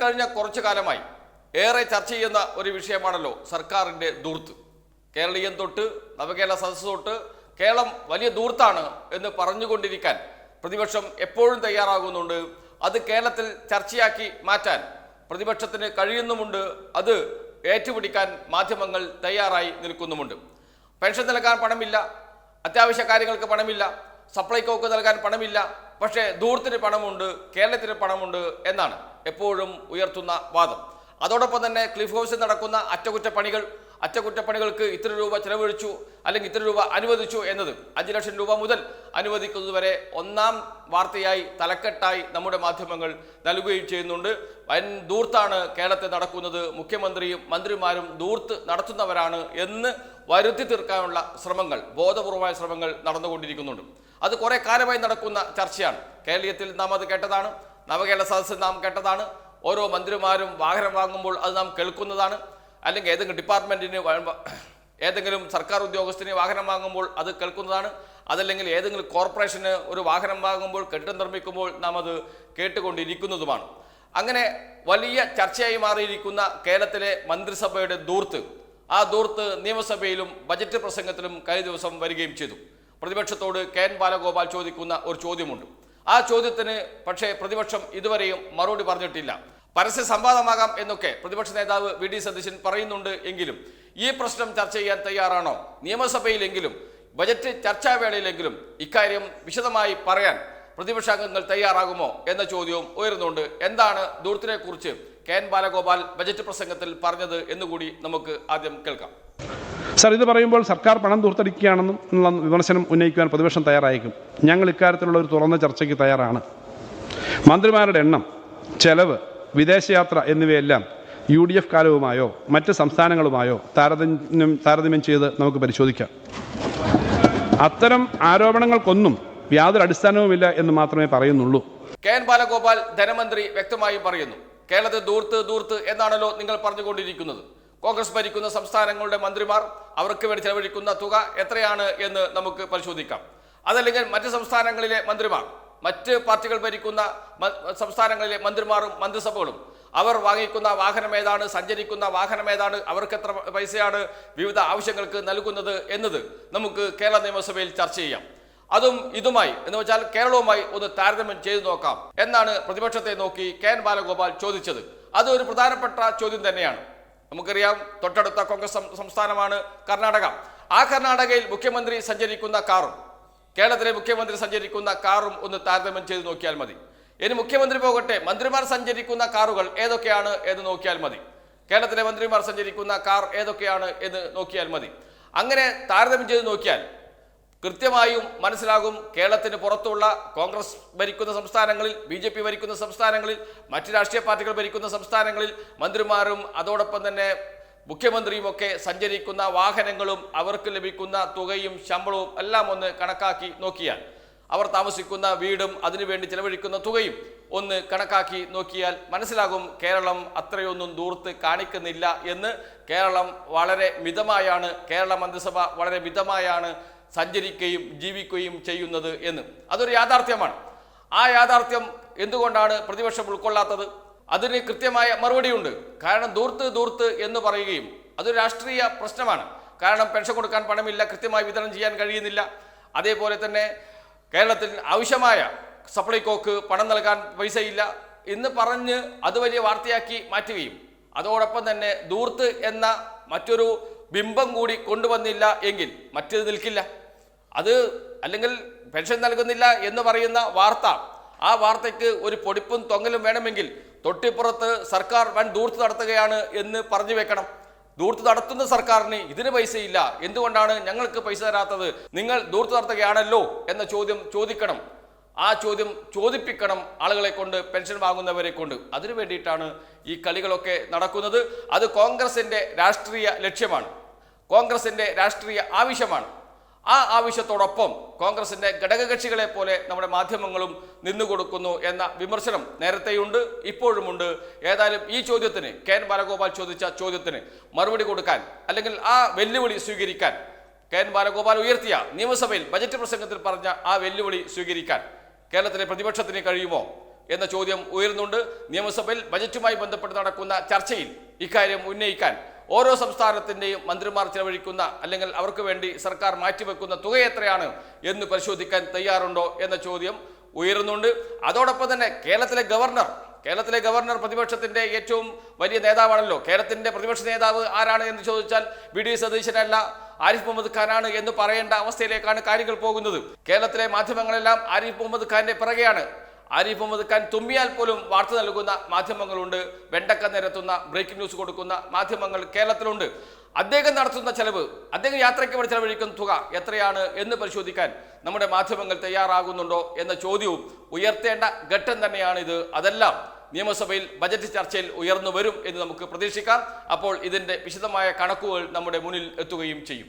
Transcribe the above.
കഴിഞ്ഞ കുറച്ചു കാലമായി ഏറെ ചർച്ച ചെയ്യുന്ന ഒരു വിഷയമാണല്ലോ സർക്കാരിൻ്റെ ധൂർത്ത്. കേരളീയം തൊട്ട് നവകേരള സദസ്സ് തൊട്ട് കേരളം വലിയ ധൂർത്താണ് എന്ന് പറഞ്ഞുകൊണ്ടിരിക്കാൻ പ്രതിപക്ഷം എപ്പോഴും തയ്യാറാകുന്നുണ്ട്. അത് കേരളത്തിൽ ചർച്ചയാക്കി മാറ്റാൻ പ്രതിപക്ഷത്തിന് കഴിയുന്നുമുണ്ട്. അത് ഏറ്റുപിടിക്കാൻ മാധ്യമങ്ങൾ തയ്യാറായി നിൽക്കുന്നുമുണ്ട്. പെൻഷൻ നൽകാൻ പണമില്ല, അത്യാവശ്യ കാര്യങ്ങൾക്ക് പണമില്ല, സപ്ലൈകോക്ക് നൽകാൻ പണമില്ല, പക്ഷേ ധൂർത്തിന് പണമുണ്ട്, കേരളത്തിന് പണമുണ്ട് എന്നാണ് എപ്പോഴും ഉയർത്തുന്ന വാദം. അതോടൊപ്പം തന്നെ ക്ലിഫ് ഹൗസിൽ നടക്കുന്ന അറ്റകുറ്റപ്പണികൾക്ക് ഇത്ര രൂപ ചെലവഴിച്ചു അല്ലെങ്കിൽ ഇത്ര രൂപ അനുവദിച്ചു എന്നത് 5 ലക്ഷം രൂപ മുതൽ അനുവദിക്കുന്നതുവരെ ഒന്നാം വാർത്തയായി തലക്കെട്ടായി നമ്മുടെ മാധ്യമങ്ങൾ നൽകുകയും ചെയ്യുന്നുണ്ട്. വൻ ധൂർത്താണ് കേരളത്തിൽ നടക്കുന്നത്, മുഖ്യമന്ത്രിയും മന്ത്രിമാരും ധൂർത്ത് നടത്തുന്നവരാണ് എന്ന് വരുത്തി തീർക്കാനുള്ള ശ്രമങ്ങൾ, ബോധപൂർവമായ ശ്രമങ്ങൾ നടന്നുകൊണ്ടിരിക്കുന്നുണ്ട്. അത് കുറെ കാലമായി നടക്കുന്ന ചർച്ചയാണ്. കേരളീയത്തിൽ നാം അത് കേട്ടതാണ്, നവകേരള സദസ്സിൽ നാം കേട്ടതാണ്. ഓരോ മന്ത്രിമാരും വാഹനം വാങ്ങുമ്പോൾ അത് നാം കേൾക്കുന്നതാണ്. അല്ലെങ്കിൽ ഏതെങ്കിലും ഡിപ്പാർട്ട്മെൻറ്റിന് ഏതെങ്കിലും സർക്കാർ ഉദ്യോഗസ്ഥന് വാഹനം വാങ്ങുമ്പോൾ അത് കേൾക്കുന്നതാണ്. അതല്ലെങ്കിൽ ഏതെങ്കിലും കോർപ്പറേഷന് ഒരു വാഹനം വാങ്ങുമ്പോൾ, കെട്ടിടം നിർമ്മിക്കുമ്പോൾ നാം അത് കേട്ടുകൊണ്ടിരിക്കുന്നതുമാണ്. അങ്ങനെ വലിയ ചർച്ചയായി മാറിയിരിക്കുന്ന കേരളത്തിലെ മന്ത്രിസഭയുടെ ധൂർത്ത്, ആ ധൂർത്ത് നിയമസഭയിലും ബജറ്റ് പ്രസംഗത്തിലും കഴിഞ്ഞ ദിവസം വരികയും ചെയ്തു. പ്രതിപക്ഷത്തോട് കെ.എൻ. ബാലഗോപാൽ ചോദിക്കുന്ന ഒരു ചോദ്യമുണ്ട്. ആ ചോദ്യത്തിന് പക്ഷേ പ്രതിപക്ഷം ഇതുവരെയും മറുപടി പറഞ്ഞിട്ടില്ല. പരസ്യ സംവാദമാകാം എന്നൊക്കെ പ്രതിപക്ഷ നേതാവ് വി.ഡി. സതീശൻ പറയുന്നുണ്ട്. എങ്കിലും ഈ പ്രശ്നം ചർച്ച ചെയ്യാൻ തയ്യാറാണോ? നിയമസഭയിലെങ്കിലും ബജറ്റ് ചർച്ചാവേളയിലെങ്കിലും ഇക്കാര്യം വിശദമായി പറയാൻ പ്രതിപക്ഷാംഗങ്ങൾ തയ്യാറാകുമോ എന്ന ചോദ്യവും ഉയർന്നുണ്ട്. എന്താണ് ധൂർത്തിനെ കുറിച്ച് കെ.എൻ. ബാലഗോപാൽ ബജറ്റ് പ്രസംഗത്തിൽ പറഞ്ഞത് എന്നുകൂടി നമുക്ക് ആദ്യം കേൾക്കാം. സർ, ഇത് പറയുമ്പോൾ സർക്കാർ പണം ധൂർത്തടിക്കുകയാണെന്നുള്ള വിമർശനം ഉന്നയിക്കുവാൻ പ്രതിപക്ഷം തയ്യാറായിരിക്കും. ഞങ്ങൾ ഇക്കാര്യത്തിലുള്ള ഒരു തുറന്ന ചർച്ചയ്ക്ക് തയ്യാറാണ്. മന്ത്രിമാരുടെ എണ്ണം, ചെലവ്, വിദേശയാത്ര എന്നിവയെല്ലാം UDF കാലവുമായോ മറ്റ് സംസ്ഥാനങ്ങളുമായോ താരതമ്യം ചെയ്ത് നമുക്ക് പരിശോധിക്കാം. അത്തരം ആരോപണങ്ങൾക്കൊന്നും യാതൊരു അടിസ്ഥാനവുമില്ല എന്ന് മാത്രമേ പറയുന്നുള്ളൂ. കെ.എൻ. ബാലഗോപാൽ ധനമന്ത്രി വ്യക്തമായി പറയുന്നു, കേരളത്തിൽ ധൂർത്ത് എന്നാണല്ലോ നിങ്ങൾ പറഞ്ഞുകൊണ്ടിരിക്കുന്നത്. കോൺഗ്രസ് ഭരിക്കുന്ന സംസ്ഥാനങ്ങളുടെ മന്ത്രിമാർ അവർക്ക് വേണ്ടി ചെലവഴിക്കുന്ന തുക എത്രയാണ് എന്ന് നമുക്ക് പരിശോധിക്കാം. അതല്ലെങ്കിൽ മറ്റ് സംസ്ഥാനങ്ങളിലെ മന്ത്രിമാർ, മറ്റ് പാർട്ടികൾ ഭരിക്കുന്ന സംസ്ഥാനങ്ങളിലെ മന്ത്രിമാരും മന്ത്രിസഭകളും അവർ വാങ്ങിക്കുന്ന വാഹനം ഏതാണ്, സഞ്ചരിക്കുന്ന വാഹനം ഏതാണ്, അവർക്ക് എത്ര പൈസയാണ് വിവിധ ആവശ്യങ്ങൾക്ക് നൽകുന്നത് എന്നത് നമുക്ക് കേരള നിയമസഭയിൽ ചർച്ച ചെയ്യാം. അതും ഇതുമായി എന്ന് വെച്ചാൽ കേരളവുമായി ഒന്ന് താരതമ്യം ചെയ്തു നോക്കാം എന്നാണ് പ്രതിപക്ഷത്തെ നോക്കി കെ.എൻ. ബാലഗോപാൽ ചോദിച്ചത്. അത് ഒരു പ്രധാനപ്പെട്ട ചോദ്യം തന്നെയാണ്. നമുക്കറിയാം, തൊട്ടടുത്ത കോൺഗ്രസ് സംസ്ഥാനമാണ് കർണാടക. ആ കർണാടകയിൽ മുഖ്യമന്ത്രി സഞ്ചരിക്കുന്ന കാറും കേരളത്തിലെ മുഖ്യമന്ത്രി സഞ്ചരിക്കുന്ന കാറും ഒന്ന് താരതമ്യം ചെയ്ത് നോക്കിയാൽ മതി. ഇനി മുഖ്യമന്ത്രി പോകട്ടെ, മന്ത്രിമാർ സഞ്ചരിക്കുന്ന കാറുകൾ ഏതൊക്കെയാണ് എന്ന് നോക്കിയാൽ മതി. കേരളത്തിലെ മന്ത്രിമാർ സഞ്ചരിക്കുന്ന കാർ ഏതൊക്കെയാണ് എന്ന് നോക്കിയാൽ മതി. അങ്ങനെ താരതമ്യം ചെയ്ത് നോക്കിയാൽ കൃത്യമായും മനസ്സിലാകും, കേരളത്തിന് പുറത്തുള്ള കോൺഗ്രസ് ഭരിക്കുന്ന സംസ്ഥാനങ്ങളിൽ, BJP ഭരിക്കുന്ന സംസ്ഥാനങ്ങളിൽ, മറ്റ് രാഷ്ട്രീയ പാർട്ടികൾ ഭരിക്കുന്ന സംസ്ഥാനങ്ങളിൽ മന്ത്രിമാരും അതോടൊപ്പം തന്നെ മുഖ്യമന്ത്രിയും ഒക്കെ സഞ്ചരിക്കുന്ന വാഹനങ്ങളും അവർക്ക് ലഭിക്കുന്ന തുകയും ശമ്പളവും എല്ലാം ഒന്ന് കണക്കാക്കി നോക്കിയാൽ, അവർ താമസിക്കുന്ന വീടും അതിനുവേണ്ടി ചെലവഴിക്കുന്ന തുകയും ഒന്ന് കണക്കാക്കി നോക്കിയാൽ മനസ്സിലാകും കേരളം അത്രയൊന്നും ധൂർത്ത് കാണിക്കുന്നില്ല എന്ന്. കേരളം വളരെ മിതമായാണ്, കേരള മന്ത്രിസഭ വളരെ മിതമായാണ് സഞ്ചരിക്കുകയും ജീവിക്കുകയും ചെയ്യുന്നത് എന്ന്. അതൊരു യാഥാർത്ഥ്യമാണ്. ആ യാഥാർത്ഥ്യം എന്തുകൊണ്ടാണ് പ്രതിപക്ഷം ഉൾക്കൊള്ളാത്തത്? അതിന് കൃത്യമായ മറുപടിയുണ്ട്. കാരണം ധൂർത്ത് എന്ന് പറയുകയും അതൊരു രാഷ്ട്രീയ പ്രശ്നമാണ്. കാരണം പെൻഷൻ കൊടുക്കാൻ പണമില്ല, കൃത്യമായി വിതരണം ചെയ്യാൻ കഴിയുന്നില്ല. അതേപോലെ തന്നെ കേരളത്തിൽ ആവശ്യമായ സപ്ലൈകോക്ക് പണം നൽകാൻ പൈസയില്ല എന്ന് പറഞ്ഞ് അത് വലിയ വാർത്തയാക്കി മാറ്റുകയും അതോടൊപ്പം തന്നെ ധൂർത്ത് എന്ന മറ്റൊരു ബിംബം കൂടി കൊണ്ടുവന്നില്ല എങ്കിൽ മറ്റേത് നിൽക്കില്ല. അത് അല്ലെങ്കിൽ പെൻഷൻ നൽകുന്നില്ല എന്ന് പറയുന്ന വാർത്ത, ആ വാർത്തയ്ക്ക് ഒരു പൊടിപ്പും തൊങ്ങലും വേണമെങ്കിൽ തൊട്ടിപ്പുറത്ത് സർക്കാർ വൻ ധൂർത്ത് നടത്തുകയാണ് എന്ന് പറഞ്ഞു വെക്കണം. ധൂർത്ത് നടത്തുന്ന സർക്കാരിന് ഇതിന് പൈസയില്ല, എന്തുകൊണ്ടാണ് ഞങ്ങൾക്ക് പൈസ തരാത്തത്, നിങ്ങൾ ധൂർത്ത് നടത്തുകയാണല്ലോ എന്ന ചോദ്യം ചോദിക്കണം. ആ ചോദ്യം ചോദിപ്പിക്കണം ആളുകളെ കൊണ്ട്, പെൻഷൻ വാങ്ങുന്നവരെ കൊണ്ട്. അതിനു വേണ്ടിയിട്ടാണ് ഈ കളികളൊക്കെ നടക്കുന്നത്. അത് കോൺഗ്രസിൻ്റെ രാഷ്ട്രീയ ലക്ഷ്യമാണ്, കോൺഗ്രസിൻ്റെ രാഷ്ട്രീയ ആവശ്യമാണ്. ആ ആവശ്യത്തോടൊപ്പം കോൺഗ്രസിൻ്റെ ഘടകകക്ഷികളെ പോലെ നമ്മുടെ മാധ്യമങ്ങളും നിന്നുകൊടുക്കുന്നു എന്ന വിമർശനം നേരത്തെയുണ്ട്, ഇപ്പോഴുമുണ്ട്. ഏതായാലും ഈ ചോദ്യത്തിന്, കെ.എൻ. ബാലഗോപാൽ ചോദിച്ച ചോദ്യത്തിന് മറുപടി കൊടുക്കാൻ അല്ലെങ്കിൽ ആ വെല്ലുവിളി സ്വീകരിക്കാൻ, കെ.എൻ. ബാലഗോപാൽ ഉയർത്തിയ നിയമസഭയിൽ ബജറ്റ് പ്രസംഗത്തിൽ പറഞ്ഞ ആ വെല്ലുവിളി സ്വീകരിക്കാൻ കേരളത്തിലെ പ്രതിപക്ഷത്തിന് കഴിയുമോ? എന്ന ചോദ്യം ഉയരുന്നുണ്ട്. നിയമസഭയിൽ ബജറ്റുമായി ബന്ധപ്പെട്ട് നടക്കുന്ന ചർച്ചയിൽ ഇക്കാര്യം ഉന്നയിക്കാൻ ഓരോ സംസ്ഥാനത്തിൻ്റെയും മന്ത്രിമാർ ചെലവഴിക്കുന്ന അല്ലെങ്കിൽ അവർക്ക് വേണ്ടി സർക്കാർ മാറ്റിവെക്കുന്ന തുക എത്രയാണ് എന്ന് പരിശോധിക്കാൻ തയ്യാറുണ്ടോ എന്ന ചോദ്യം ഉയരുന്നുണ്ട്. അതോടൊപ്പം തന്നെ കേരളത്തിലെ ഗവർണർ പ്രതിപക്ഷത്തിന്റെ ഏറ്റവും വലിയ നേതാവാണല്ലോ. കേരളത്തിന്റെ പ്രതിപക്ഷ നേതാവ് ആരാണ് എന്ന് ചോദിച്ചാൽ വി.ഡി. സതീശനല്ല, ആരിഫ് മുഹമ്മദ് ഖാനാണ് എന്ന് പറയേണ്ട അവസ്ഥയിലേക്കാണ് കാര്യങ്ങൾ പോകുന്നത്. കേരളത്തിലെ മാധ്യമങ്ങളെല്ലാം ആരിഫ് മുഹമ്മദ് ഖാന്റെ പിറകെയാണ്. ആരിഫ് മുഹമ്മദ് ഖാൻ തുമ്മിയാൽ പോലും വാർത്ത നൽകുന്ന മാധ്യമങ്ങളുണ്ട്, വെണ്ടക്ക നിരത്തുന്ന ബ്രേക്കിംഗ് ന്യൂസ് കൊടുക്കുന്ന മാധ്യമങ്ങൾ കേരളത്തിലുണ്ട്. അദ്ദേഹം നടത്തുന്ന ചെലവ്, അദ്ദേഹം യാത്രയ്ക്ക് വേണ്ടി ചെലവഴിക്കുന്ന തുക എത്രയാണ് എന്ന് പരിശോധിക്കാൻ നമ്മുടെ മാധ്യമങ്ങൾ തയ്യാറാകുന്നുണ്ടോ എന്ന ചോദ്യവും ഉയർത്തേണ്ട ഘട്ടം തന്നെയാണിത്. അതെല്ലാം നിയമസഭയിൽ ബജറ്റ് ചർച്ചയിൽ ഉയർന്നു വരും എന്ന് നമുക്ക് പ്രതീക്ഷിക്കാം. അപ്പോൾ ഇതിൻ്റെ വിശദമായ കണക്കുകൾ നമ്മുടെ മുന്നിൽ എത്തുകയും ചെയ്യും.